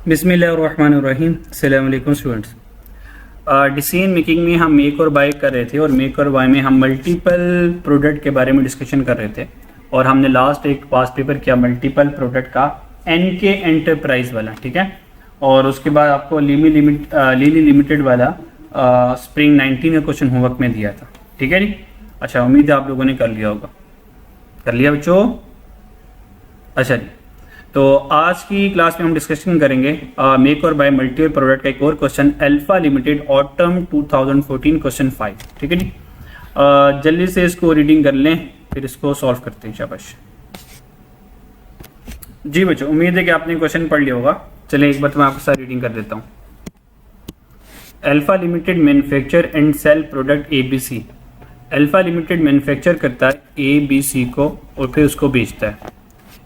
बिस्मिल्लाहिर्रहमानिर्रहीम। अस्सलाम वालेकुम स्टूडेंट्स। डिसीजन मेकिंग में हम मेक और बाय कर रहे थे और मेक और बाय में हम मल्टीपल प्रोडक्ट के बारे में डिस्कशन कर रहे थे और हमने लास्ट एक पास पेपर किया मल्टीपल प्रोडक्ट का एनके एंटरप्राइज वाला, ठीक है। और उसके बाद आपको लीली लिमिटेड वाला स्प्रिंग 19 का क्वेश्चन होमवर्क में दिया था, ठीक है जी। अच्छा, उम्मीद है आप लोगों ने कर लिया होगा। कर लिया बच्चों? अच्छा जी, तो आज की क्लास में हम डिस्कशन करेंगे मेक और बाय मल्टीपल प्रोडक्ट का एक और question, alpha limited autumn 2014 question 5, ठीक है जी। जल्दी से इसको रीडिंग कर लें, फिर इसको सॉल्व करते हैं। शाबाश जी बच्चों, उम्मीद है कि आपने क्वेश्चन पढ़ लिया होगा। चलिए एक बार तो मैं आपके साथ रीडिंग कर देता हूँ। Alpha Limited manufacture and sale product ABC। Alpha Limited manufacture करता है ABC को और फिर उसको बेचता है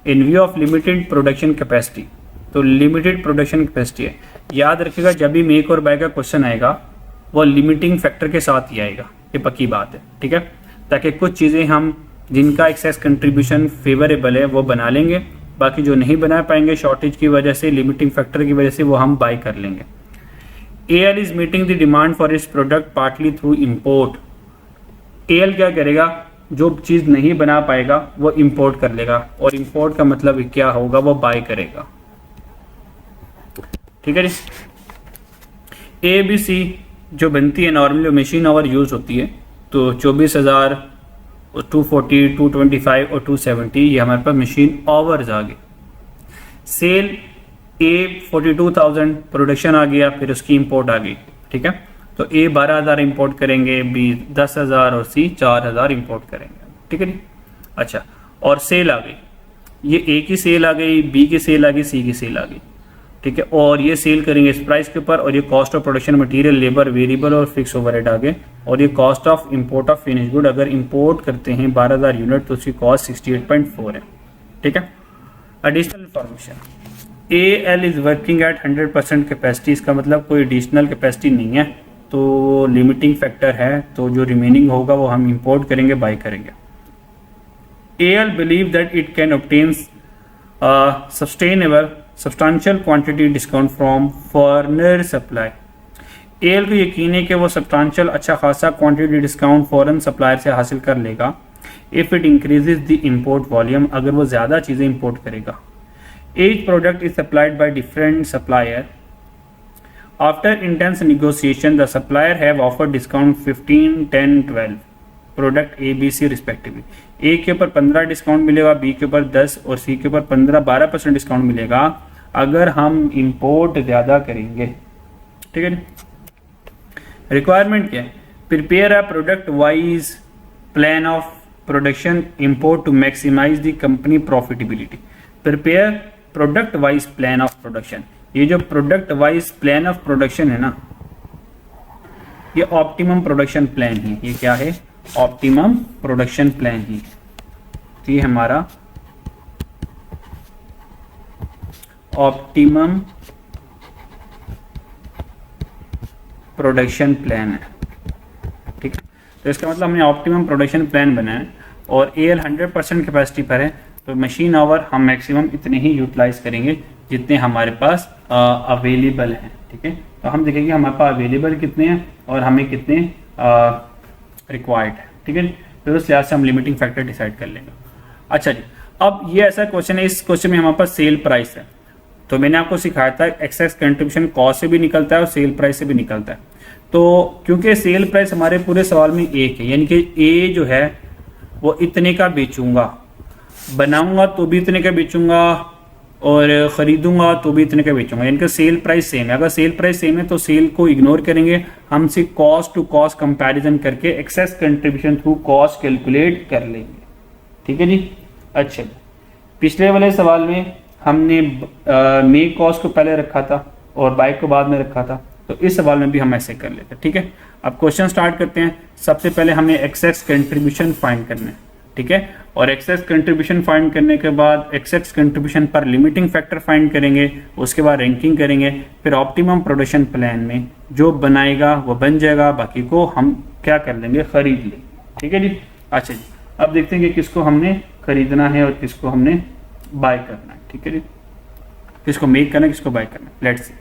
in view of limited production capacity. तो लिमिटेड प्रोडक्शन कैपेसिटी है, याद रखिएगा जब भी मेक और बाय का क्वेश्चन आएगा वो लिमिटिंग फैक्टर के साथ ही आएगा, ये पक्की बात है, ठीक है। ताकि कुछ चीज़ें हम जिनका एक्सेस कंट्रीब्यूशन फेवरेबल है वो बना लेंगे, बाकी जो नहीं बना पाएंगे शॉर्टेज की वजह से, लिमिटिंग फैक्टर की वजह से, वो हम बाय कर लेंगे। AL is meeting the demand for its product partly through import. AL क्या करेगा, जो चीज़ नहीं बना पाएगा वो इंपोर्ट कर लेगा, और इंपोर्ट का मतलब क्या होगा, वो बाय करेगा, ठीक है जी। ABC जो बनती है नॉर्मली मशीन आवर यूज होती है, तो 24,000, 240, 225 और 270 ये हमारे पास मशीन आवर्स आ गए। सेल A 42,000 प्रोडक्शन आ गया, फिर उसकी इंपोर्ट आ गई, ठीक है। तो A 12,000 इंपोर्ट करेंगे, B 10,000 और C 4,000 इंपोर्ट करेंगे, ठीक है जी। अच्छा, और सेल आ गई, ये A की सेल आ गई, B की सेल आ गई, C की सेल आ गई, ठीक है। और ये सेल करेंगे इस प्राइस के ऊपर, और ये cost of production material, labour, variable और फिक्स ओवरहेड आ गए, और ये cost of import of finish good. अगर इंपोर्ट करते हैं 12,000 यूनिट तो उसकी कॉस्ट 68.4 है, ठीक है। Additional information, AL is working at 100% capacity, इसका मतलब कोई एडिशनल कैपेसिटी नहीं है, तो लिमिटिंग फैक्टर है, तो जो रिमेनिंग होगा वो हम इंपोर्ट करेंगे, बाय करेंगे। AL believe that it can obtain sustainable substantial quantity discount from foreigner supply. AL को यकीन है कि वो सब्सटेंशियल अच्छा खासा क्वांटिटी डिस्काउंट फॉरेन सप्लायर से हासिल कर लेगा if it increases the import volume, अगर वो ज़्यादा चीज़ें इंपोर्ट करेगा। Each product is supplied by different supplier. After intense negotiation, the supplier have offered discount 15, 10, 12 product A, B, C respectively. A के ऊपर 15 डिस्काउंट मिलेगा, B के ऊपर 10 और C के ऊपर 15-12% डिस्काउंट मिलेगा अगर हम इंपोर्ट ज़्यादा करेंगे, ठीक है। रिक्वायरमेंट क्या है, prepare a product wise plan of production import to maximise the company profitability. Prepare product wise plan of production, ये जो product wise plan of production है ना, ये ऑप्टिमम प्रोडक्शन प्लान है। ये क्या है, ऑप्टिमम प्रोडक्शन प्लान है। तो ये हमारा ऑप्टिमम प्रोडक्शन प्लान है, ठीक है। तो इसका मतलब हमने ऑप्टिमम प्रोडक्शन प्लान बनाया और AL 100% कैपेसिटी पर है, तो मशीन आवर हम मैक्सिमम इतने ही यूटिलाइज करेंगे जितने हमारे पास अवेलेबल हैं, ठीक है। तो हम देखेंगे हमारे पास अवेलेबल कितने हैं और हमें कितने रिक्वायर्ड है, ठीक है। फिर उस लिहाज से हम लिमिटिंग फैक्टर डिसाइड कर लेंगे। अच्छा जी, अब ये ऐसा क्वेश्चन है, इस क्वेश्चन में हमारे पास सेल प्राइस है, तो मैंने आपको सिखाया था एक्सेस कंट्रीब्यूशन कॉस्ट से भी निकलता है और सेल प्राइस से भी निकलता है। तो क्योंकि सेल प्राइस हमारे पूरे सवाल में एक है, यानी कि A जो है वो इतने का बेचूंगा, बनाऊंगा तो भी इतने का बेचूंगा और ख़रीदूंगा तो भी इतने का बेचूंगा, यानी कि सेल प्राइस सेम है। अगर सेल प्राइस सेम है तो सेल को इग्नोर करेंगे, हम सिर्फ कॉस्ट टू कॉस्ट कंपैरिजन करके excess contribution through cost calculate कर लेंगे, ठीक है जी। अच्छा, पिछले वाले सवाल में हमने मेक कॉस्ट को पहले रखा था और बाय को बाद में रखा था, तो इस सवाल में भी हम ऐसे कर लेते हैं, ठीक है। अब क्वेश्चन स्टार्ट करते हैं। सबसे पहले हमें एक्सेस कंट्रीब्यूशन फाइंड करना है, ठीक है। और एक्सेस कंट्रीब्यूशन फाइंड करने के बाद excess contribution per limiting factor find करेंगे, उसके बाद रैंकिंग करेंगे, फिर ऑप्टिमम प्रोडक्शन प्लान में जो बनाएगा वो बन जाएगा, बाकी को हम क्या कर लेंगे, खरीद लेंगे, ठीक है जी। अच्छा जी, अब देखते हैं कि किसको हमने खरीदना है और किसको हमने बाय करना है, ठीक है जी। किसको मेक करना है, किसको बाय करना है, let's see.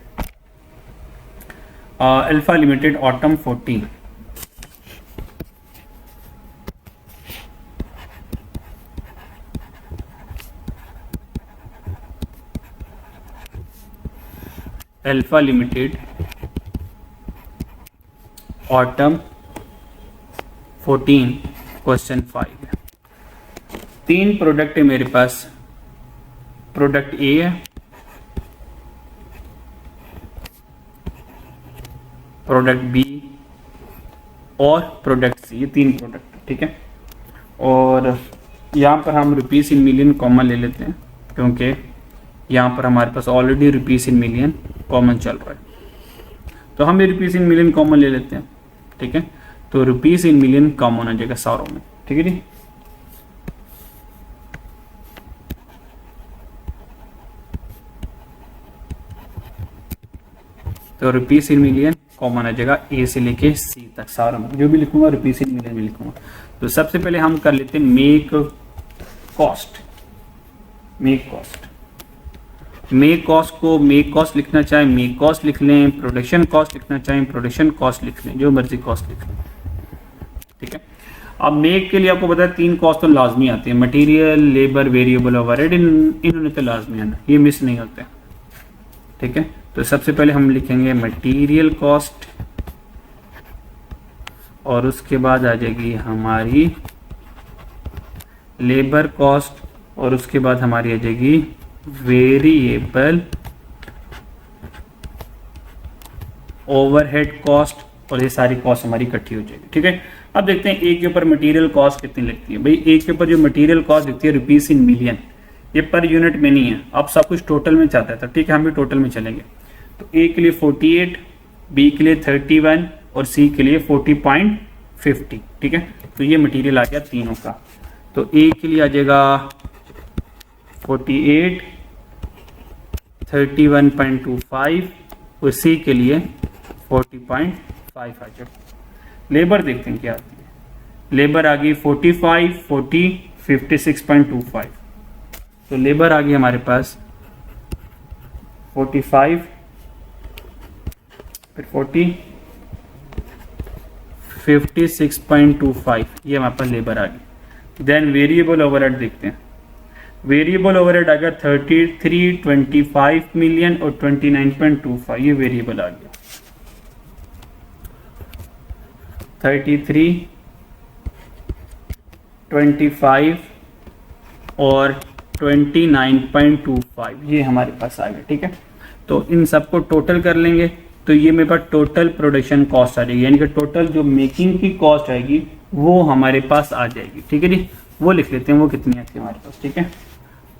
Alpha limited autumn 14, alpha limited autumn 14 question 5। 3 product है मेरे पास, प्रोडक्ट ए है, प्रोडक्ट बी और प्रोडक्ट सी, ये 3 प्रोडक्ट, ठीक है। और यहाँ पर हम रुपीस इन मिलियन कॉमन ले लेते हैं, क्योंकि यहाँ पर हमारे पास already rupees in million common चल रहा है, तो हम ये रुपीस इन मिलियन कॉमन ले लेते हैं, ठीक है। तो रुपीस इन मिलियन कॉमन आ जाएगा सारों में, ठीक है जी। तो रुपीस इन मिलियन कॉमन आ जाएगा ए से लेके सी तक सारों में, जो भी लिखूंगा रुपीस इन मिलियन में लिखूंगा। तो सबसे पहले हम कर लेते हैं make cost. Make cost, make cost को मेक कॉस्ट लिखना चाहें मेक कॉस्ट लिख लें, प्रोडक्शन कॉस्ट लिखना चाहें प्रोडक्शन कॉस्ट लिख लें, जो मर्जी कॉस्ट लिख लें, ठीक है। अब मेक के लिए आपको पता है 3 कॉस्ट तो लाजमी आती है, मटेरियल, लेबर, वेरिएबल ओवरहेड, इन्होंने तो लाजमी आना, ये मिस नहीं होते, ठीक है। तो सबसे पहले हम लिखेंगे मटेरियल कॉस्ट, और उसके बाद आ जाएगी हमारी लेबर कॉस्ट, और उसके बाद हमारी आ जाएगी वेरिएबल ओवरहेड कॉस्ट, और ये सारी कॉस्ट हमारी इकट्ठी हो जाएगी, ठीक है। अब देखते हैं एक के ऊपर मटेरियल कॉस्ट कितनी लगती है। भाई एक के ऊपर जो मटेरियल कॉस्ट दिखती है रुपीस इन मिलियन, ये पर यूनिट में नहीं है, अब सब कुछ टोटल में चाहता है, तो ठीक है हम भी टोटल में चलेंगे। तो ए के लिए 48, बी के लिए 31 और सी के लिए 40.50, ठीक है। तो ये मटेरियल आ गया तीनों का। तो ए के लिए आ जाएगा 48, 31.25 और सी के लिए 40.5 आ जाएगा। लेबर देखते हैं क्या आती है, लेबर आ गई 45, 40, 56.25। तो लेबर आ गई हमारे पास 45, फिर 40, 56.25, ये हमारे पास लेबर आ गई। देन वेरिएबल ओवरहेड देखते हैं, वेरिएबल ओवरहेड आ गया 33, 25 मिलियन और 29.25, ये वेरिएबल आ गया। 33, 25 और 29.25, ये हमारे पास आ गया, ठीक है। तो इन सबको टोटल कर लेंगे, तो ये मेरे पास टोटल प्रोडक्शन कॉस्ट आ जाएगी, यानी कि टोटल जो मेकिंग की कॉस्ट आएगी वो हमारे पास आ जाएगी, ठीक है जी। वो लिख लेते हैं वो कितनी आती है हमारे पास, ठीक है।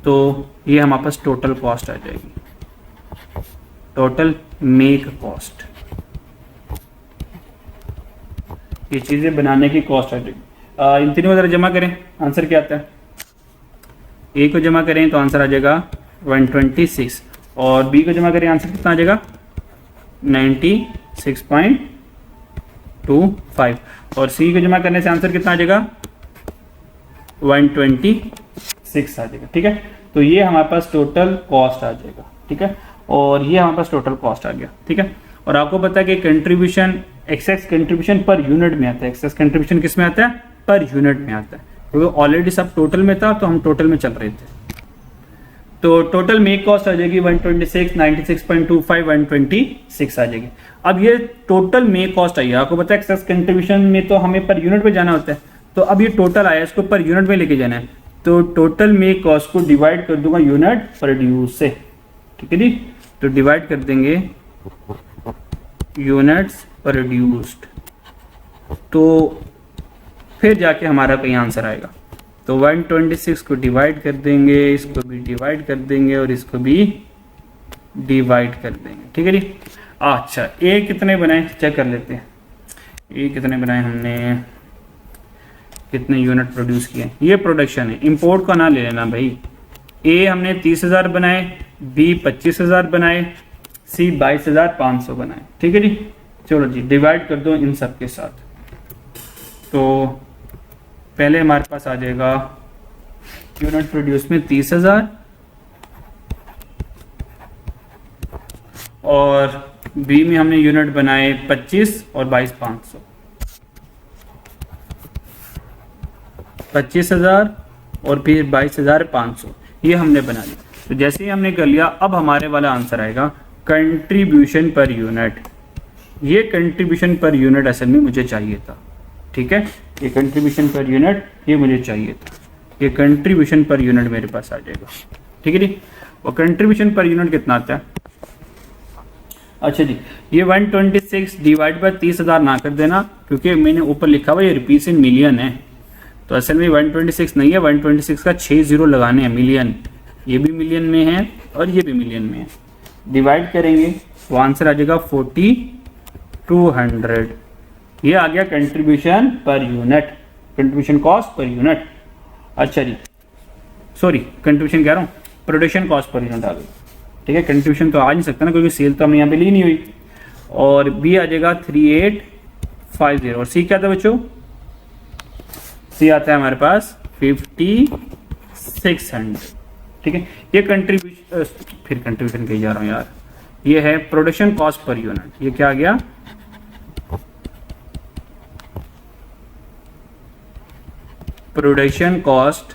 तो ये हमारे पास टोटल कॉस्ट आ जाएगी, टोटल मेक कॉस्ट, ये चीज़ें बनाने की कॉस्ट आ जाएगी। इन तीनों को जरा जमा करें, आंसर क्या आता है। ए को जमा करें तो आंसर आ जाएगा 126, और बी को जमा करें आंसर कितना आ जाएगा 96.25, और सी को जमा करने से आंसर कितना आ जाएगा 126 आ जाएगा, ठीक है। तो ये हमारे पास टोटल कॉस्ट आ जाएगा, ठीक है। और ये हमारे पास टोटल कॉस्ट आ गया, ठीक है। और आपको पता है कि contribution, excess contribution per unit में आता है, एक्सेस कंट्रीब्यूशन किस में आता है, पर यूनिट में आता है, क्योंकि ऑलरेडी सब टोटल में था तो हम टोटल में चल रहे थे। तो टोटल मेक कॉस्ट आ जाएगी 126, 96.25, 126 आ जाएगी। अब ये टोटल मेक कॉस्ट आई है, आपको पता है एक्सेस कंट्रीब्यूशन में तो हमें पर यूनिट पे जाना होता है, तो अब ये टोटल आया, इसको पर यूनिट में लेके जाना है, तो टोटल मेक कॉस्ट को डिवाइड कर दूंगा यूनिट प्रोड्यूस से, ठीक है जी। तो डिवाइड कर देंगे यूनिट्स प्रोड्यूस्ड, तो फिर जाके हमारा कहीं आंसर आएगा। तो 126 को डिवाइड कर देंगे, इसको भी डिवाइड कर देंगे और इसको भी डिवाइड कर देंगे, ठीक है जी। अच्छा ए कितने बनाए चेक कर लेते हैं, ए कितने बनाए हमने, कितने यूनिट प्रोड्यूस किए, ये प्रोडक्शन है, इंपोर्ट का ना ले लेना भाई। ए हमने 30,000 बनाए, बी 25,000 बनाए, सी 22,500 बनाए, ठीक है जी। चलो जी डिवाइड कर दो इन सब के साथ। तो पहले हमारे पास आ जाएगा यूनिट प्रोड्यूस में 30,000, और बी में हमने यूनिट बनाए 25 और 22,500, 25,000 और फिर 22,500 ये हमने बना लिया। तो जैसे ही हमने कर लिया, अब हमारे वाला आंसर आएगा कंट्रीब्यूशन पर यूनिट। ये कंट्रीब्यूशन पर यूनिट असल में मुझे चाहिए था, ठीक है, ये कंट्रीब्यूशन पर यूनिट ये मुझे चाहिए था, ये कंट्रीब्यूशन पर यूनिट मेरे पास आ जाएगा, ठीक है जी। और कंट्रीब्यूशन पर यूनिट कितना आता है? अच्छा जी, ये 126 डिवाइड बाय 30,000 ना कर देना, क्योंकि मैंने ऊपर लिखा हुआ ये रुपीस इन मिलियन है, तो असल में 126 नहीं है, 126 का 6 जीरो लगाने हैं, मिलियन, ये भी मिलियन में है और ये भी मिलियन में है। डिवाइड करेंगे तो आंसर आ जाएगा 4200। ये आ गया contribution per unit, contribution cost per unit. अच्छा जी, सॉरी कंट्रीब्यूशन कह रहा हूँ, प्रोडक्शन कॉस्ट पर यूनिट आ गई, ठीक है। कंट्रीब्यूशन तो आ नहीं सकता ना, क्योंकि सेल तो हमने यहाँ पे ली नहीं हुई। और बी आ जाएगा 3850। और सी क्या था बच्चों? सी आता है हमारे पास 5600, ठीक है। ये कंट्रीब्यूशन, फिर कंट्रीब्यूशन कही जा रहा हूँ यार, ये है प्रोडक्शन कॉस्ट पर यूनिट। ये क्या आ गया? प्रोडक्शन कॉस्ट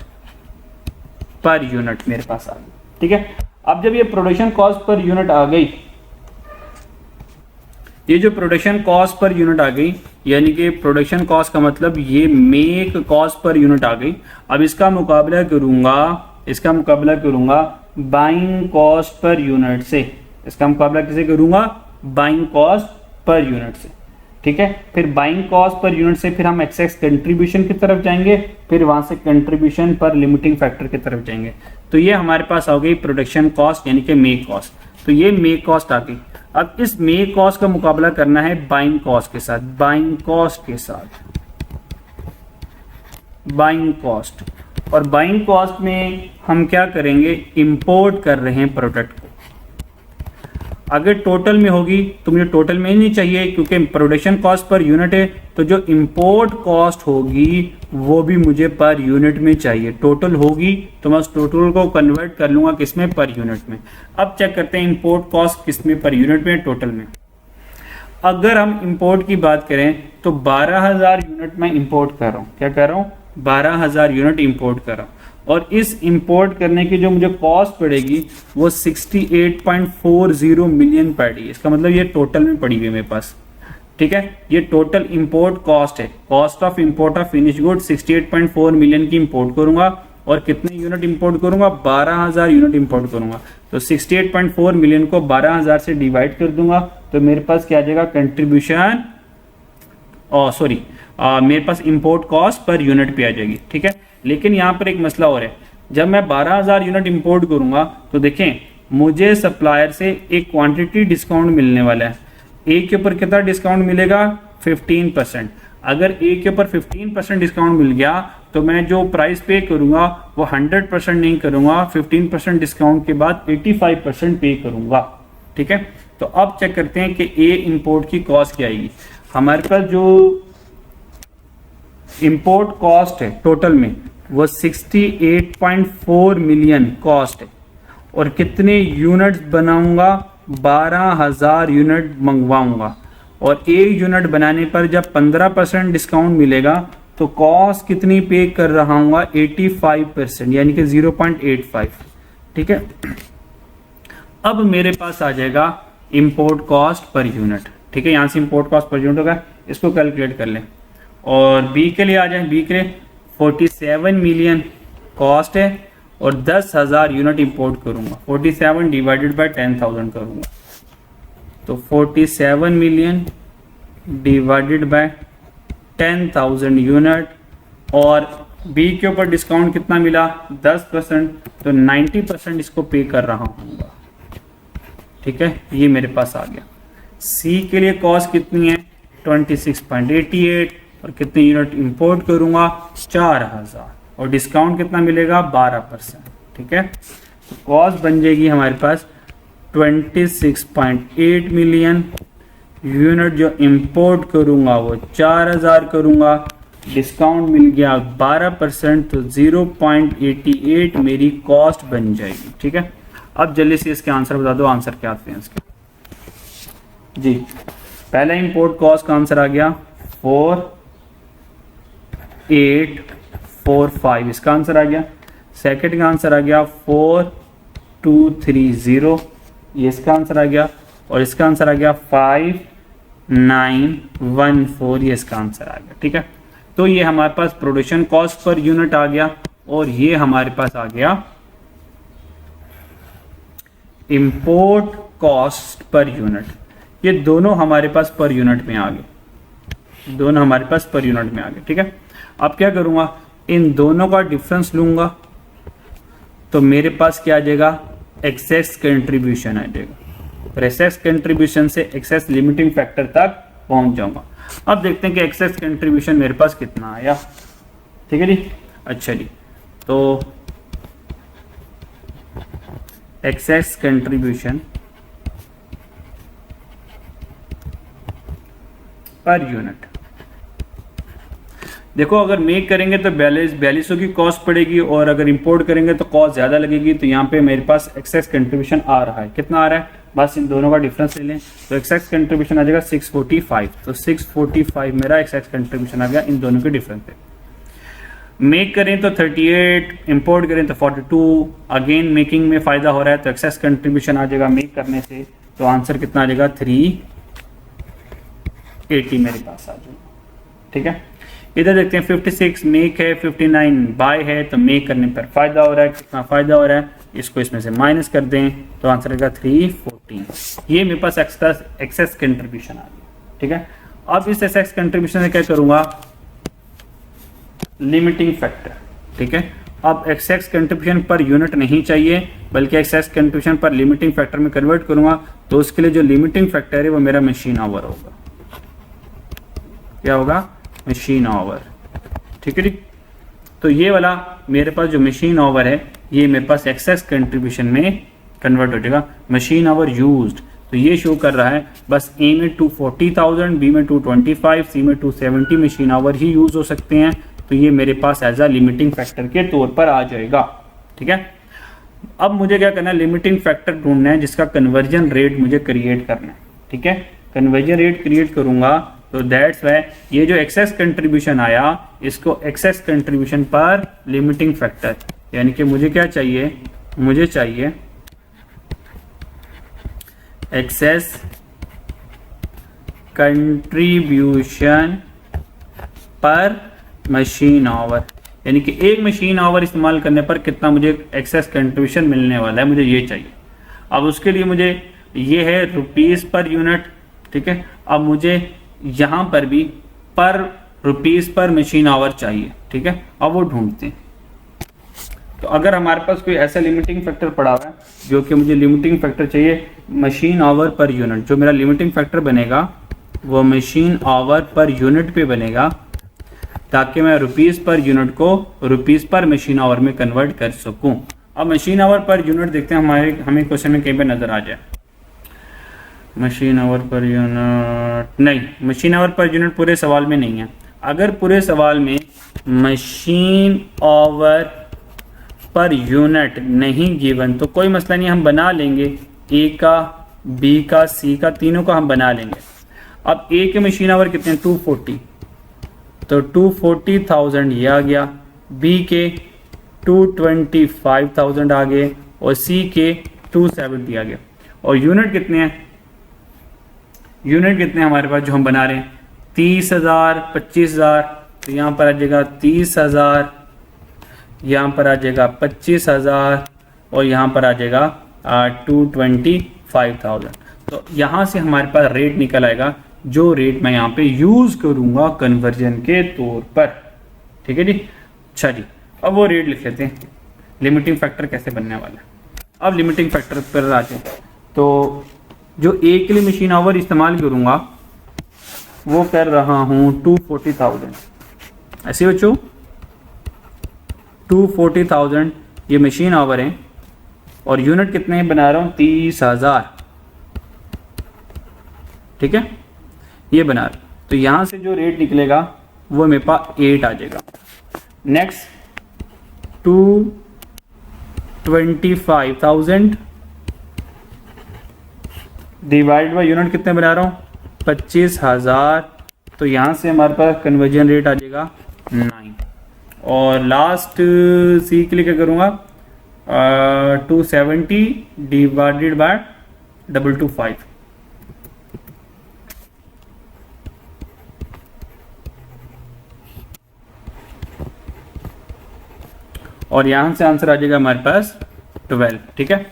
पर यूनिट मेरे पास आ गई, ठीक है। अब जब ये प्रोडक्शन कॉस्ट पर यूनिट आ गई, ये जो प्रोडक्शन कॉस्ट पर यूनिट आ गई, यानी कि प्रोडक्शन कॉस्ट का मतलब ये मेक कॉस्ट पर यूनिट आ गई। अब इसका मुकाबला करूंगा बाइंग कॉस्ट पर यूनिट से। इसका मुकाबला किसे करूंगा? बाइंग कॉस्ट पर यूनिट से, ठीक है। फिर बाइंग कॉस्ट पर यूनिट से फिर हम एक्सेस कंट्रीब्यूशन की तरफ जाएंगे, फिर वहां से कंट्रीब्यूशन पर लिमिटिंग फैक्टर की तरफ जाएंगे। तो ये हमारे पास आ गई प्रोडक्शन कॉस्ट यानी कि मेक कॉस्ट। तो ये मेक कॉस्ट आ गई। अब इस मेक कॉस्ट का मुकाबला करना है बाइंग कॉस्ट के साथ, बाइंग कॉस्ट के साथ, बाइंग कॉस्ट। और बाइंग कॉस्ट में हम क्या करेंगे? इंपोर्ट कर रहे हैं प्रोडक्ट को। अगर टोटल में होगी तो मुझे टोटल में ही नहीं चाहिए, क्योंकि प्रोडक्शन कॉस्ट पर यूनिट है, तो जो इंपोर्ट कॉस्ट होगी वो भी मुझे पर यूनिट में चाहिए। टोटल होगी तो मैं उस टोटल को कन्वर्ट कर लूंगा किसमें? पर यूनिट में। अब चेक करते हैं इंपोर्ट कॉस्ट किसमें? पर यूनिट में, टोटल में। अगर हम इंपोर्ट की बात करें तो 12,000 यूनिट में इंपोर्ट कर रहा हूँ। क्या कर रहा हूँ? 12,000 यूनिट इंपोर्ट कर रहा हूँ। और इस इंपोर्ट करने की जो मुझे कॉस्ट पड़ेगी वो 68.40 मिलियन पड़ी। इसका मतलब ये टोटल में पड़ी हुई है मेरे पास, ठीक है। ये टोटल इंपोर्ट कॉस्ट है। Cost of import of finish good 68.4 million की इंपोर्ट करूंगा। और कितने यूनिट इंपोर्ट करूंगा? 12,000 यूनिट इंपोर्ट करूंगा। तो 68.4 मिलियन को 12,000 से डिवाइड कर दूंगा, तो मेरे पास क्या आ जाएगा? कंट्रीब्यूशन, सॉरी मेरे पास इंपोर्ट कॉस्ट पर यूनिट पे आ जाएगी, ठीक है। लेकिन यहाँ पर एक मसला और है, जब मैं 12,000 यूनिट इंपोर्ट करूंगा तो देखें मुझे सप्लायर से एक क्वांटिटी डिस्काउंट मिलने वाला है। ए के ऊपर कितना डिस्काउंट मिलेगा? 15%। अगर ए के ऊपर 15% डिस्काउंट मिल गया तो मैं जो प्राइस पे करूंगा वो 100% नहीं करूंगा, 15% डिस्काउंट के बाद 85% पे करूंगा, ठीक है। तो अब चेक करते हैं कि ए इंपोर्ट की कॉस्ट क्या आएगी। हमारे पास जो इंपोर्ट कॉस्ट है टोटल में वो 68.4 मिलियन कॉस्ट है। और कितने यूनिट्स बनाऊंगा? 12,000 यूनिट मंगवाऊंगा। और एक यूनिट बनाने पर जब 15% डिस्काउंट मिलेगा तो कॉस्ट कितनी पे कर रहा हूँ? 85%, यानी कि 0.85, ठीक है। अब मेरे पास आ जाएगा इंपोर्ट कॉस्ट पर यूनिट, ठीक है। यहाँ से इंपोर्ट कॉस्ट पर यूनिट होगा, इसको कैलकुलेट कर लें। और बी के लिए आ जाए, बी के लिए 47 मिलियन कॉस्ट है और 10,000 यूनिट इंपोर्ट करूंगा। 47 डिवाइडेड बाय 10,000 करूंगा, तो 47 मिलियन डिवाइडेड बाय 10,000 यूनिट। और बी के ऊपर डिस्काउंट कितना मिला? 10%, तो 90% इसको पे कर रहा हूँ, ठीक है। ये मेरे पास आ गया। सी के लिए कॉस्ट कितनी है? 26.88 और कितने यूनिट इंपोर्ट करूंगा? 4,000 और डिस्काउंट कितना मिलेगा? 12%, ठीक है। तो कॉस्ट बन जाएगी हमारे पास 26.8 मिलियन। यूनिट जो इंपोर्ट करूंगा वो 4,000 करूंगा, डिस्काउंट मिल गया 12%, तो 0.88 मेरी कॉस्ट बन जाएगी, ठीक है। अब जल्दी से इसके आंसर बता दो, आंसर क्या आते हैं इसके? जी। पहला इंपोर्ट कॉस्ट का आंसर आ गया 4845, इसका आंसर आ गया। सेकंड का आंसर आ गया 4230, ये इसका आंसर आ गया। और इसका आंसर आ गया 5914, ये इसका आंसर आ गया। ठीक है, तो ये हमारे पास प्रोडक्शन कॉस्ट पर यूनिट आ गया और ये हमारे पास आ गया इंपोर्ट कॉस्ट पर यूनिट। ये दोनों हमारे पास पर यूनिट में आ गए, दोनों हमारे पास पर यूनिट में आ गए। ठीक है, अब क्या करूंगा, इन दोनों का डिफरेंस लूंगा तो मेरे पास क्या आ जाएगा, एक्सेस कंट्रीब्यूशन आ जाएगा। और एक्सेस कंट्रीब्यूशन से एक्सेस लिमिटिंग फैक्टर तक पहुंच जाऊंगा। अब देखते हैं कि एक्सेस कंट्रीब्यूशन मेरे पास कितना आया। ठीक है जी, अच्छा जी, तो एक्सेस कंट्रीब्यूशन पर यूनिट, देखो अगर मेक करेंगे तो 4200 की कॉस्ट पड़ेगी और अगर इंपोर्ट करेंगे तो कॉस्ट ज़्यादा लगेगी। तो यहाँ पे मेरे पास एक्सेस कंट्रीब्यूशन आ रहा है, कितना आ रहा है, बस इन दोनों का डिफरेंस ले लें तो एक्सेस कंट्रीब्यूशन आ जाएगा 645। तो 645 मेरा एक्सेस कंट्रीब्यूशन आ गया इन दोनों के डिफरेंस पे। मेक करें तो 38, इंपोर्ट करें तो 42। अगेन मेकिंग में फ़ायदा हो रहा है तो एक्सेस कंट्रीब्यूशन आ जाएगा मेक करने से। तो आंसर कितना आ जाएगा 380 मेरे पास आ जाएगा। ठीक है, इधर देखते हैं 56 मेक है, 59 बाय है, तो मेक करने पर फ़ायदा हो रहा है। कितना फ़ायदा हो रहा है, इसको इसमें से माइनस कर दें तो आंसर आएगा 314। ये मेरे पास एक्सेस कंट्रीब्यूशन आ गया। ठीक है, अब इस एक्सेस कंट्रीब्यूशन से क्या करूँगा, लिमिटिंग फैक्टर। ठीक है, अब एक्सेस कंट्रीब्यूशन पर यूनिट नहीं चाहिए बल्कि excess contribution per limiting factor में कन्वर्ट करूँगा। तो उसके लिए जो लिमिटिंग फैक्टर है वो मेरा मशीन आवर होगा। क्या होगा, मशीन आवर। ठीक है जी, तो ये वाला मेरे पास जो मशीन आवर है ये मेरे पास एक्सेस कंट्रीब्यूशन में कन्वर्ट हो जाएगा। मशीन आवर यूज्ड, तो ये शो कर रहा है बस ए में 240,000, बी में 225, सी में 270 मशीन आवर ही यूज हो सकते हैं। तो ये मेरे पास एज अ लिमिटिंग फैक्टर के तौर पर आ जाएगा। ठीक है, अब मुझे क्या करना है, लिमिटिंग फैक्टर ढूंढना है जिसका कन्वर्जन रेट मुझे क्रिएट करना है। ठीक है, कन्वर्जन रेट क्रिएट करूंगा तो दैट्स वाई ये जो एक्सेस कंट्रीब्यूशन आया इसको excess contribution per limiting factor, यानी कि मुझे क्या चाहिए, मुझे चाहिए excess contribution per machine hour, यानी कि एक मशीन आवर इस्तेमाल करने पर कितना मुझे एक्सेस कंट्रीब्यूशन मिलने वाला है, मुझे ये चाहिए। अब उसके लिए मुझे ये है रुपीस पर यूनिट। ठीक है, अब मुझे यहाँ पर भी पर रुपीस पर मशीन आवर चाहिए। ठीक है, अब वो ढूंढते हैं। तो अगर हमारे पास कोई ऐसा लिमिटिंग फैक्टर पड़ा हुआ है जो कि मुझे लिमिटिंग फैक्टर चाहिए मशीन आवर पर यूनिट, जो मेरा लिमिटिंग फैक्टर बनेगा वो मशीन आवर पर यूनिट पे बनेगा ताकि मैं रुपीस पर यूनिट को रुपीस पर मशीन आवर में कन्वर्ट कर सकूं। अब मशीन आवर पर यूनिट देखते हैं हमें क्वेश्चन में कहीं पे नजर आ जाए। मशीन आवर पर यूनिट नहीं, मशीन आवर पर यूनिट पूरे सवाल में नहीं है। अगर पूरे सवाल में मशीन आवर पर यूनिट नहीं गिवन तो कोई मसला नहीं, हम बना लेंगे। ए का, बी का, सी का, तीनों का हम बना लेंगे। अब ए के मशीन आवर कितने हैं, 240, तो 240,000 ये आ गया। बी के 225,000 आ गए और सी के 270 आ गया। और यूनिट कितने हैं, यूनिट कितने हैं हमारे पास जो हम बना रहे हैं, 30,000, 25,000, तो यहाँ पर आ जाएगा 30,000, यहाँ पर आ जाएगा 25,000 और यहाँ पर आ जाएगा 225,000। तो यहाँ से हमारे पास रेट निकल आएगा जो रेट मैं यहाँ पे यूज करूँगा कन्वर्जन के तौर पर। ठीक है जी, अच्छा जी, अब वो रेट लिख लेते हैं। लिमिटिंग फैक्टर कैसे बनने वाला है, अब लिमिटिंग फैक्टर पर आ जाए तो जो ए के लिए मशीन आवर इस्तेमाल करूँगा वो कर रहा हूँ 240,000। ऐसे बच्चों 240,000 ये मशीन आवर है और यूनिट कितने बना रहा हूँ, 30,000। ठीक है, ये बना रहा, तो यहाँ से जो रेट निकलेगा वो मेरे पास 8 आ जाएगा। नेक्स्ट 225,000 डिवाइड बाय यूनिट कितने बना रहा हूँ 25,000, तो यहाँ से हमारे पास कन्वर्जन रेट आ जाएगा 9। और लास्ट सी के लिए क्या करूँगा 270 डिवाइडेड बाय 225, और यहाँ से आंसर आ जाएगा हमारे पास 12। ठीक है,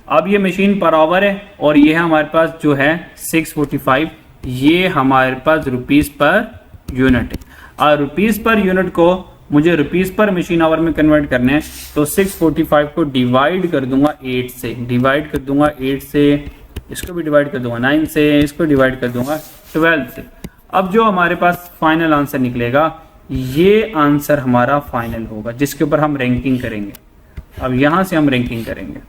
अब ये मशीन पर आवर है और ये है हमारे पास जो है 645, ये हमारे पास रुपीस पर यूनिट है। और रुपीस पर यूनिट को मुझे रुपीस पर मशीन आवर में कन्वर्ट करने हैं, तो 645 को डिवाइड कर दूंगा 8 से, डिवाइड कर दूंगा 8 से, इसको भी डिवाइड कर दूंगा 9 से, इसको डिवाइड कर दूंगा 12 से। अब जो हमारे पास फाइनल आंसर निकलेगा ये आंसर हमारा फाइनल होगा जिसके ऊपर हम रैंकिंग करेंगे। अब यहाँ से हम रैंकिंग करेंगे,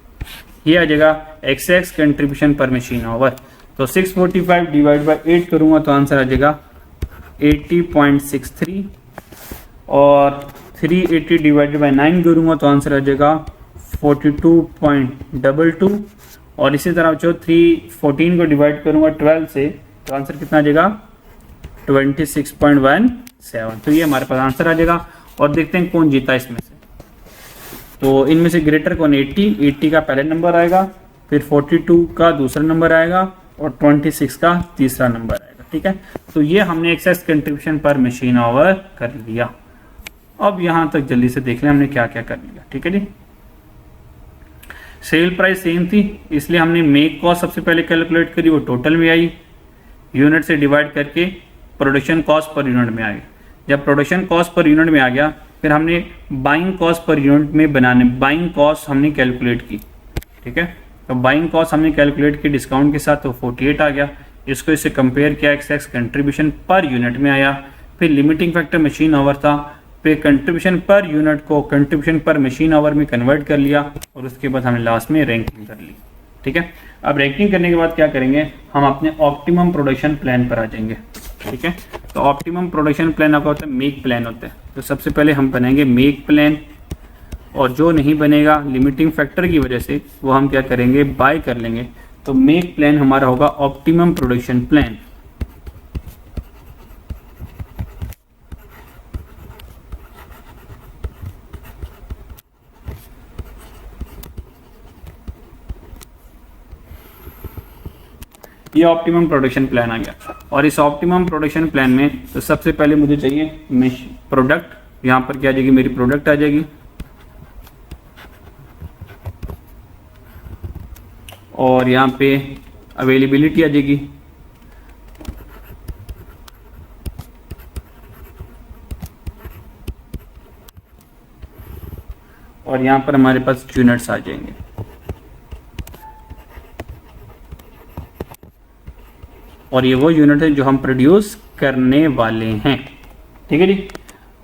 ये आ जाएगा XX contribution per machine our. तो 645 डिवाइड बाय 8 करूँगा तो आंसर आ जाएगा 80.63, और 380 डिवाइडेड बाय 9 करूँगा तो आंसर आ जाएगा 42.22, और इसी तरह जो 314 को डिवाइड करूँगा 12 से तो आंसर कितना आ जाएगा 26.17। तो ये हमारे पास आंसर आ जाएगा। और देखते हैं कौन जीता इसमें से। तो इनमें से ग्रेटर कौन 80 का पहले नंबर आएगा, फिर 42 का दूसरा नंबर आएगा और 26 का तीसरा नंबर आएगा। ठीक है, तो ये हमने excess contribution per machine hour कर लिया। अब यहाँ तक जल्दी से देख लें हमने क्या क्या कर लिया। ठीक है जी, सेल प्राइस सेम थी इसलिए हमने मेक कॉस्ट सबसे पहले कैलकुलेट करी, वो टोटल में आई, यूनिट से डिवाइड करके प्रोडक्शन कॉस्ट पर यूनिट में आ गया। जब प्रोडक्शन कॉस्ट पर यूनिट में आ गया फिर हमने बाइंग कॉस्ट पर यूनिट में बनाने बाइंग कॉस्ट हमने कैलकुलेट की। ठीक है, तो बाइंग कॉस्ट हमने कैलकुलेट की डिस्काउंट के साथ, तो 48 आ गया। इसको इससे कंपेयर किया, एक्स कंट्रीब्यूशन पर यूनिट में आया। फिर लिमिटिंग फैक्टर मशीन आवर था, फिर कंट्रीब्यूशन पर यूनिट को कंट्रीब्यूशन पर मशीन आवर में कन्वर्ट कर लिया, और उसके बाद हमने लास्ट में रैंकिंग कर ली। ठीक है, अब रैंकिंग करने के बाद क्या करेंगे, हम अपने ऑप्टिमम प्रोडक्शन प्लान पर आ जाएंगे। ठीक है, तो ऑप्टिमम प्रोडक्शन प्लान आपका होता है मेक प्लान होता है। तो सबसे पहले हम बनाएंगे मेक प्लान, और जो नहीं बनेगा लिमिटिंग फैक्टर की वजह से वो हम क्या करेंगे बाय कर लेंगे। तो मेक प्लान हमारा होगा ऑप्टिमम प्रोडक्शन प्लान। ये ऑप्टिमम प्रोडक्शन प्लान आ गया। और इस ऑप्टिमम प्रोडक्शन प्लान में तो सबसे पहले मुझे चाहिए प्रोडक्ट, यहाँ पर क्या आ जाएगी मेरी प्रोडक्ट आ जाएगी, और यहाँ पे अवेलेबिलिटी आ जाएगी, और यहाँ पर हमारे पास यूनिट्स आ जाएंगे। और ये वो यूनिट है जो हम प्रोड्यूस करने वाले हैं। ठीक है जी,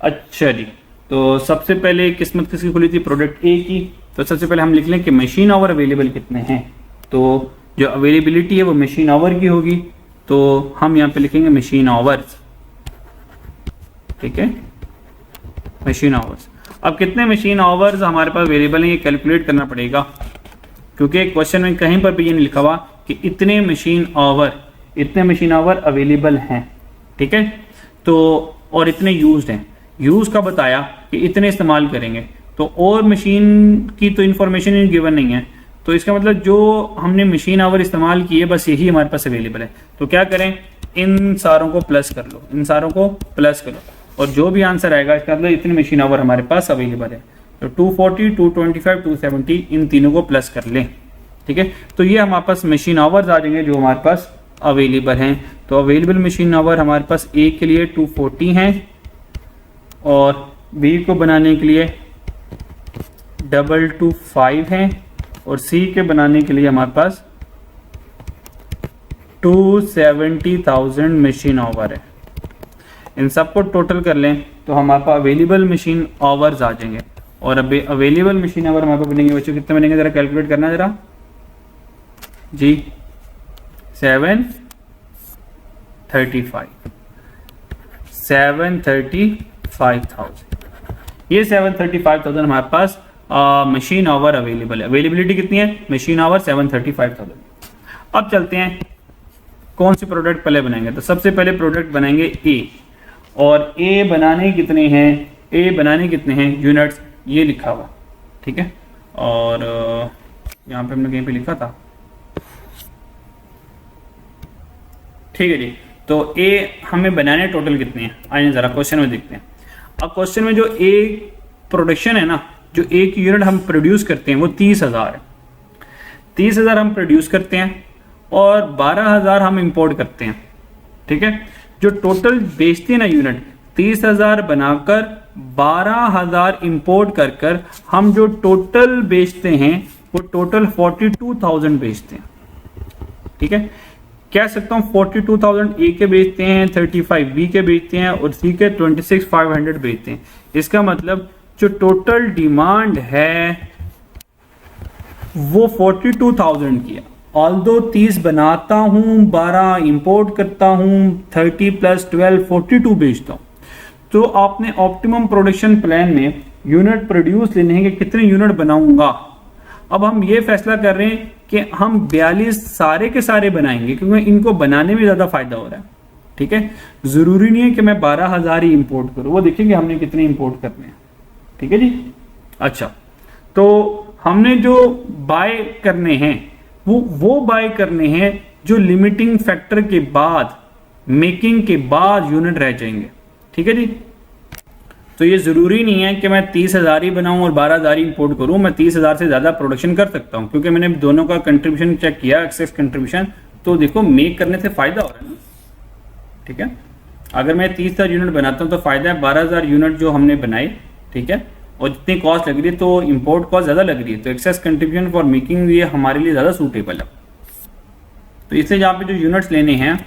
अच्छा जी, तो सबसे पहले किस्मत किसकी खुली थी, प्रोडक्ट ए की। तो सबसे पहले हम लिख लें कि मशीन आवर अवेलेबल कितने हैं। तो जो अवेलेबिलिटी है वो मशीन आवर की होगी, तो हम यहाँ पे लिखेंगे मशीन आवर्स। ठीक है, मशीन आवर्स। अब कितने मशीन आवर्स हमारे पास अवेलेबल हैं ये कैलकुलेट करना पड़ेगा, क्योंकि क्वेश्चन में कहीं पर भी ये नहीं लिखा हुआ कि इतने मशीन आवर अवेलेबल हैं। ठीक है, तो और इतने यूज्ड हैं, यूज़ का बताया कि इतने इस्तेमाल करेंगे, तो और मशीन की तो इन्फॉर्मेशन गिवन नहीं है। तो इसका मतलब जो हमने मशीन आवर इस्तेमाल किए बस यही हमारे पास अवेलेबल है। तो क्या करें, इन सारों को प्लस कर लो, इन सारों को प्लस करो, और जो भी आंसर आएगा इसका मतलब इतने मशीन आवर हमारे पास अवेलेबल है। तो 240, 225, 270 इन तीनों को प्लस कर लें। ठीक है, तो ये हमारे पास मशीन आवर्स आ जाएंगे जो हमारे पास अवेलेबल हैं। तो अवेलेबल मशीन आवर हमारे पास ए के लिए 240 हैं, और बी को बनाने के लिए 225 हैं, और सी के बनाने के लिए हमारे पास 270,000 मशीन आवर है। इन सबको टोटल कर लें तो हमारे पास अवेलेबल मशीन आवर्स आ जाएंगे। और अवेलेबल मशीन आवर हमारे पास बनेंगे, बच्चों कितने बनेंगे जरा कैलकुलेट करना जरा जी। 735,000। ये 735,000 हमारे पास मशीन आवर अवेलेबल है। अवेलेबिलिटी कितनी है, मशीन आवर 735,000। अब चलते हैं कौन सी प्रोडक्ट पहले बनाएंगे? तो सबसे पहले प्रोडक्ट बनाएंगे ए, और ए बनाने कितने हैं यूनिट्स, ये लिखा हुआ, ठीक है। और यहाँ पे हमने कहीं पे लिखा था, ठीक है जी। तो ए हमें बनाने टोटल कितने हैं, आइए जरा क्वेश्चन में देखते हैं। अब क्वेश्चन में जो ए प्रोडक्शन है ना, जो ए की यूनिट हम प्रोड्यूस करते हैं वो 30,000 है। 30,000 हम प्रोड्यूस करते हैं और 12,000 हम इंपोर्ट करते हैं, ठीक है। जो टोटल बेचते हैं ना यूनिट, 30,000 बनाकर 12,000 इंपोर्ट कर हम जो टोटल बेचते हैं वो टोटल 42,000 बेचते हैं, ठीक है। कह सकता हूँ 42,000 ए के बेचते हैं, 35 बी के बेचते हैं और सी के 26,500 बेचते हैं। इसका मतलब जो टोटल डिमांड है वो 42,000 की है। ऑल्दो 30 बनाता हूँ, 12 इंपोर्ट करता हूँ, 30 + 12 42 बेचता हूँ। तो आपने ऑप्टिमम प्रोडक्शन प्लान में यूनिट प्रोड्यूस लेने हैं कि कितने यूनिट बनाऊंगा। अब हम ये फैसला कर रहे हैं कि हम 42 सारे के सारे बनाएंगे क्योंकि इनको बनाने में ज्यादा फायदा हो रहा है, ठीक है। जरूरी नहीं है कि मैं 12,000 ही इंपोर्ट करूं, वो देखेंगे हमने कितने इंपोर्ट करने हैं, ठीक है जी। अच्छा, तो हमने जो बाय करने हैं वो बाय करने हैं जो लिमिटिंग फैक्टर के बाद, मेकिंग के बाद यूनिट रह जाएंगे, ठीक है जी। तो ये जरूरी नहीं है कि मैं 30,000 ही बनाऊं और 12,000 ही इंपोर्ट करूं। मैं 30,000 से ज्यादा प्रोडक्शन कर सकता हूं क्योंकि मैंने दोनों का कंट्रीब्यूशन चेक किया, एक्सेस कंट्रीब्यूशन। तो देखो मेक करने से फायदा हो रहा है ना, ठीक है। अगर मैं 30,000 यूनिट बनाता हूं तो फायदा है, 12,000 यूनिट जो हमने बनाए, ठीक है, और जितनी कॉस्ट लग रही है तो इंपोर्ट कॉस्ट ज्यादा लग रही है, तो एक्सेस कंट्रीब्यूशन फॉर मेकिंग ये हमारे लिए ज्यादा सूटेबल है। तो इसलिए यहाँ पे जो यूनिट्स लेने हैं,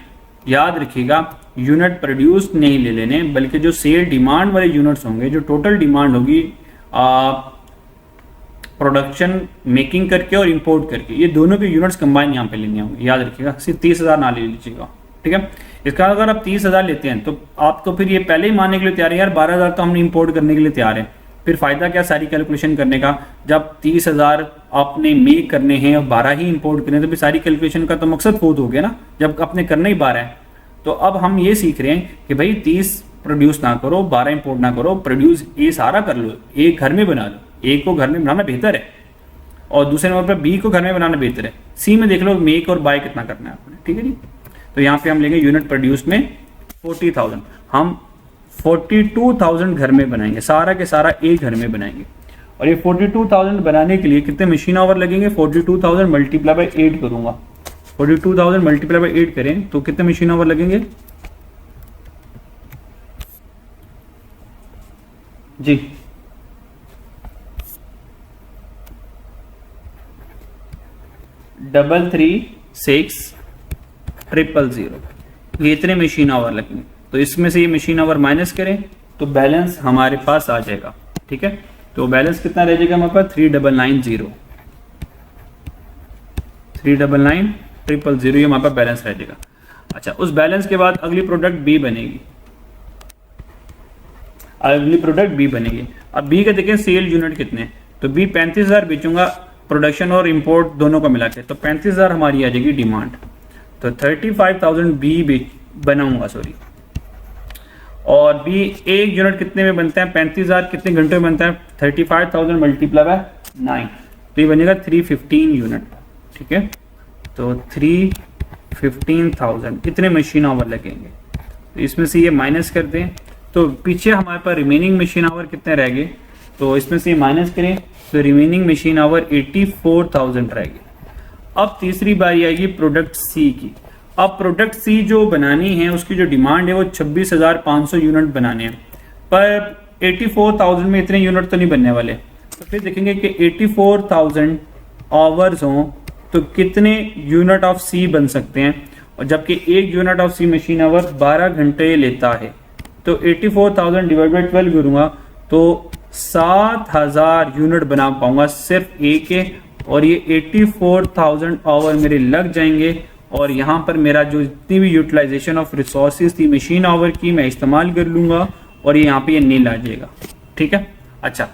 याद रखिएगा यूनिट प्रोड्यूस नहीं ले लेने, बल्कि जो सेल डिमांड वाले यूनिट्स होंगे, जो टोटल डिमांड होगी प्रोडक्शन मेकिंग करके और इंपोर्ट करके, ये दोनों के यूनिट्स कंबाइन यहाँ पे लेने होंगे। याद रखिएगा, सिर्फ 30,000 ना ले लीजिएगा, ठीक है। इसका अगर आप 30,000 लेते हैं तो आप तो फिर ये पहले ही मानने के लिए तैयार है यार 12,000 तो हमने इंपोर्ट करने के लिए तैयार है। फिर फायदा क्या सारी कैलकुलेशन करने का, जब 30,000 आपने मेक करने हैं और 12 ही इंपोर्ट करने, तो फिर सारी कैलकुलेशन का तो मकसद फूट हो गया ना, जब आपने करना ही 12 है। तो अब हम ये सीख रहे हैं कि भाई 30 प्रोड्यूस ना करो, 12 इंपोर्ट ना करो, प्रोड्यूस ए सारा कर लो, ए घर में बना लो। ए को घर में बनाना बेहतर है और दूसरे नंबर पर बी को घर में बनाना बेहतर है। सी में देख लो मेक और बाय कितना करना है आपने, ठीक है जी। तो यहाँ पे हम लेंगे यूनिट प्रोड्यूस में 40,000, हम 42,000 घर में बनाएंगे, सारा के सारा एक घर में बनाएंगे। और ये 42,000 बनाने के लिए कितने मशीन आवर लगेंगे? 42,000 मल्टीप्लाई बाई 8 करूंगा। 42,000 मल्टीप्लाई बाई 8 करें तो कितने मशीन आवर लगेंगे जी? डबल 3,6,000 ये इतने मशीन आवर लगेंगे। तो इसमें से ये मशीन आवर माइनस करें तो बैलेंस हमारे पास आ जाएगा, ठीक है। तो बैलेंस कितना रह जाएगा हमारे पास? 3,990 3,990 ये हमारे पास बैलेंस रह जाएगा। अच्छा, उस बैलेंस के बाद अगली प्रोडक्ट बी बनेगी, अब बी का देखें सेल यूनिट कितने, तो बी 35,000 बेचूंगा, प्रोडक्शन और इंपोर्ट दोनों को मिला के, तो 35,000 हमारी आ जाएगी डिमांड। तो 35,000 बी बनाऊंगा, सॉरी। और बी एक यूनिट कितने में बनता है? 35,000 कितने घंटे में बनता है? 35,000 मल्टीप्लाई बाय 9, तो ये बनेगा 315 यूनिट, ठीक है। तो 315,000 कितने मशीन आवर लगेंगे? तो इसमें से ये माइनस कर दें तो पीछे हमारे पास रिमेनिंग मशीन आवर कितने रह गए, तो इसमें से माइनस करें तो रिमेनिंग मशीन आवर 84,000 रहेगी। अब तीसरी बारी आएगी प्रोडक्ट सी की। अब प्रोडक्ट सी जो बनानी है उसकी जो डिमांड है वो 26,500 यूनिट बनाने हैं, पर 84,000 में इतने यूनिट तो नहीं बनने वाले। तो फिर देखेंगे कि 84,000 आवर्स हों तो कितने यूनिट ऑफ सी बन सकते हैं, और जबकि एक unit of C machine hour 12 घंटे लेता है। तो 84,000 डिवाइड बाई 12 करूँगा तो 7,000 यूनिट बना पाऊंगा सिर्फ ए के, और ये 84,000 आवर मेरे लग जाएंगे। और यहाँ पर मेरा जो जितनी भी यूटिलाइजेशन ऑफ रिसोर्सेज थी मशीन आवर की मैं इस्तेमाल कर लूँगा, और ये यहाँ पे ये नील आ जाएगा, ठीक है। अच्छा,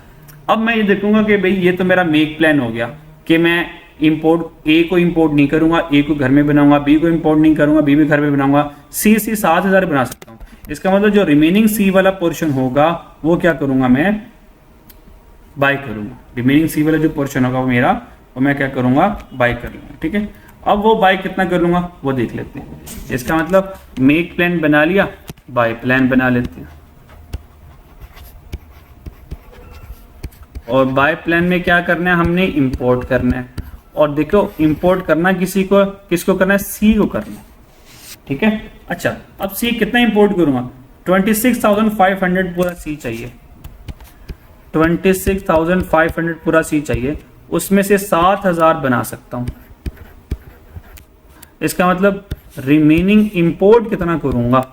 अब मैं ये देखूंगा कि भाई ये तो मेरा मेक प्लान हो गया कि मैं इंपोर्ट ए को इंपोर्ट नहीं करूंगा, ए को घर में बनाऊंगा, बी को इंपोर्ट नहीं करूंगा, बी भी घर में बनाऊंगा, सी 7000 बना सकता हूँ। इसका मतलब जो रिमेनिंग सी वाला पोर्शन होगा वो क्या करूंगा, मैं बाय करूंगा। रिमेनिंग सी वाला जो पोर्शन होगा वो मेरा, वो मैं क्या करूंगा, बाय कर लूंगा। ठीक है, अब वो बाय कितना कर लूंगा वो देख लेते हैं। इसका मतलब मेक प्लान बना लिया, बाय प्लान बना लेते हैं। और बाय प्लान में क्या करना है, हमने इंपोर्ट करना है। और देखो इंपोर्ट करना किसको करना है, सी को करना है। ठीक है, अच्छा अब सी कितना इंपोर्ट करूंगा, 26,500 पूरा सी चाहिए, 26,500 पूरा सी चाहिए, उसमें से 7,000 बना सकता हूं। इसका मतलब रिमेनिंग इंपोर्ट कितना करूंगा,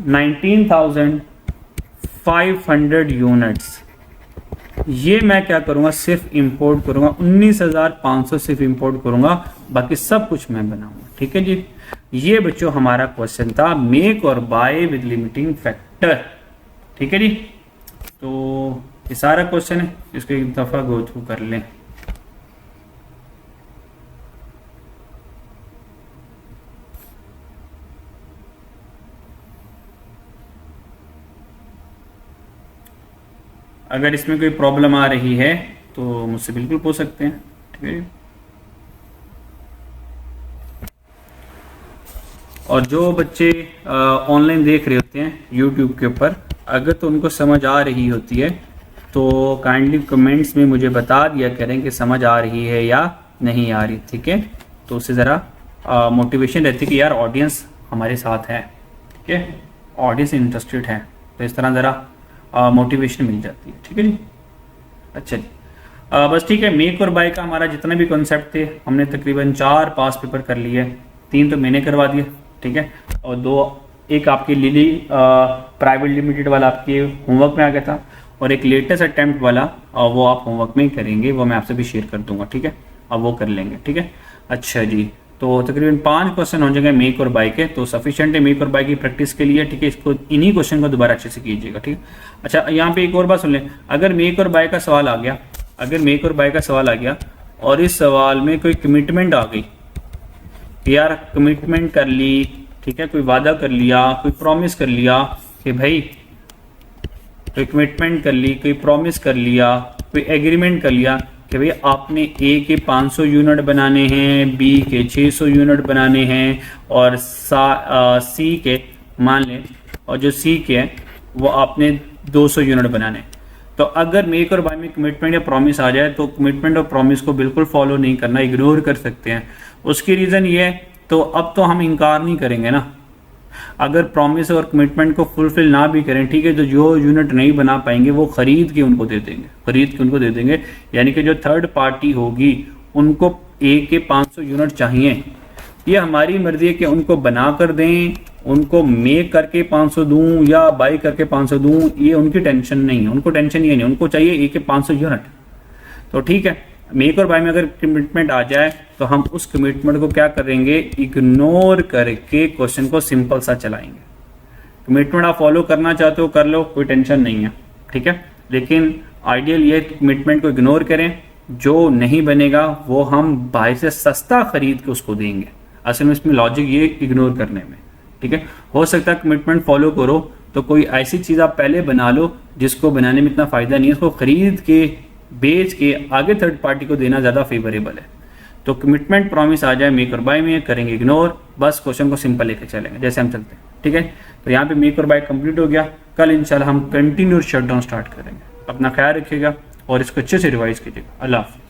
19,500 यूनिट्स। ये मैं क्या करूंगा, सिर्फ इंपोर्ट करूंगा, 19,500 सिर्फ इंपोर्ट करूंगा, बाकी सब कुछ मैं बनाऊंगा। ठीक है जी, ये बच्चों हमारा क्वेश्चन था मेक और बाय विद लिमिटिंग फैक्टर। ठीक है जी, तो ये सारा क्वेश्चन है, इसको एक दफा गो थ्रू कर लें। अगर इसमें कोई प्रॉब्लम आ रही है तो मुझसे बिल्कुल पूछ सकते हैं। ठीक है, और जो बच्चे ऑनलाइन देख रहे होते हैं यूट्यूब के ऊपर, अगर तो उनको समझ आ रही होती है तो काइंडली कमेंट्स में मुझे बता दिया करें कि समझ आ रही है या नहीं आ रही। ठीक है, तो उससे ज़रा मोटिवेशन रहती है कि यार ऑडियंस हमारे साथ है। ठीक है, ऑडियंस इंटरेस्टेड है, तो इस तरह ज़रा मोटिवेशन मिल जाती है। ठीक है जी, अच्छा जी, बस ठीक है। मेक और बाय का हमारा जितना भी कॉन्सेप्ट थे हमने तकरीबन 4 पास पेपर कर लिए, 3 तो मैंने करवा दिए। ठीक है, और 2 एक आपकी लिली प्राइवेट लिमिटेड वाला आपके होमवर्क में आ गया था, और एक लेटेस्ट अटेम्प्ट वाला वो आप होमवर्क में ही करेंगे, वो मैं आपसे भी शेयर कर दूंगा। ठीक है, अब वो कर लेंगे। ठीक है, अच्छा जी, तो तकरीबन 5 क्वेश्चन हो जाएंगे मेक और बाय के, तो सफिशिएंट है मेक और बाय की प्रैक्टिस के लिए। ठीक है, इसको इन्हीं क्वेश्चन को दोबारा अच्छे से कीजिएगा। ठीक है, अच्छा यहाँ पे एक और बात सुन लें, अगर मेक और बाय का सवाल आ गया, अगर मेक और बाय का सवाल आ गया और इस सवाल में कोई कमिटमेंट आ गई, यार कमिटमेंट कर ली, ठीक है, कोई वादा कर लिया, कोई प्रॉमिस कर लिया कि भाई, कोई कमिटमेंट कर ली, कोई प्रॉमिस कर लिया, कोई एग्रीमेंट कर लिया कि भाई आपने ए के 500 यूनिट बनाने हैं, बी के 600 यूनिट बनाने हैं, और सी के मान लें, और जो सी के हैं वो आपने 200 यूनिट बनाने। तो अगर मेक और बाय में कमिटमेंट या प्रॉमिस आ जाए तो कमिटमेंट और प्रॉमिस को बिल्कुल फॉलो नहीं करना, इग्नोर कर सकते हैं। उसकी रीज़न ये है, तो अब तो हम इनकार नहीं करेंगे ना, अगर प्रॉमिस और कमिटमेंट को फुलफिल ना भी करें, ठीक है, तो जो यूनिट नहीं बना पाएंगे वो खरीद के उनको दे देंगे, यानी कि जो थर्ड पार्टी होगी उनको ए के 500 यूनिट चाहिए। ये हमारी मर्जी है कि उनको बना कर दें, उनको मेक करके 500 दूं या बाय करके 500 दूं, ये उनकी टेंशन नहीं है, उनको टेंशन ये नहीं, उनको चाहिए ए के 500 यूनिट। तो ठीक है, मेक और बाय में अगर कमिटमेंट आ जाए तो हम उस कमिटमेंट को क्या करेंगे, इग्नोर करके क्वेश्चन को सिंपल सा चलाएंगे। कमिटमेंट आप फॉलो करना चाहते हो कर लो, कोई टेंशन नहीं है। ठीक है, लेकिन आइडियल ये कमिटमेंट को इग्नोर करें, जो नहीं बनेगा वो हम बाहर से सस्ता खरीद के उसको देंगे। असल में इसमें लॉजिक ये इग्नोर करने में। ठीक है, हो सकता है कमिटमेंट फॉलो करो तो कोई ऐसी चीज़ आप पहले बना लो जिसको बनाने में इतना फ़ायदा नहीं है, उसको खरीद के बेच के आगे थर्ड पार्टी को देना ज़्यादा फेवरेबल है। तो कमिटमेंट प्रॉमिस आ जाए मेक और बाय में, करेंगे इग्नोर, बस क्वेश्चन को सिंपल लेकर चलेंगे जैसे हम चलते हैं। ठीक है, तो यहाँ पे मेक और बाय कंप्लीट हो गया। कल इंशाल्लाह हम कंटिन्यूस शटडाउन स्टार्ट करेंगे। अपना ख्याल रखिएगा और इसको अच्छे से रिवाइज कीजिएगा। अल्लाह हाफ़िज़।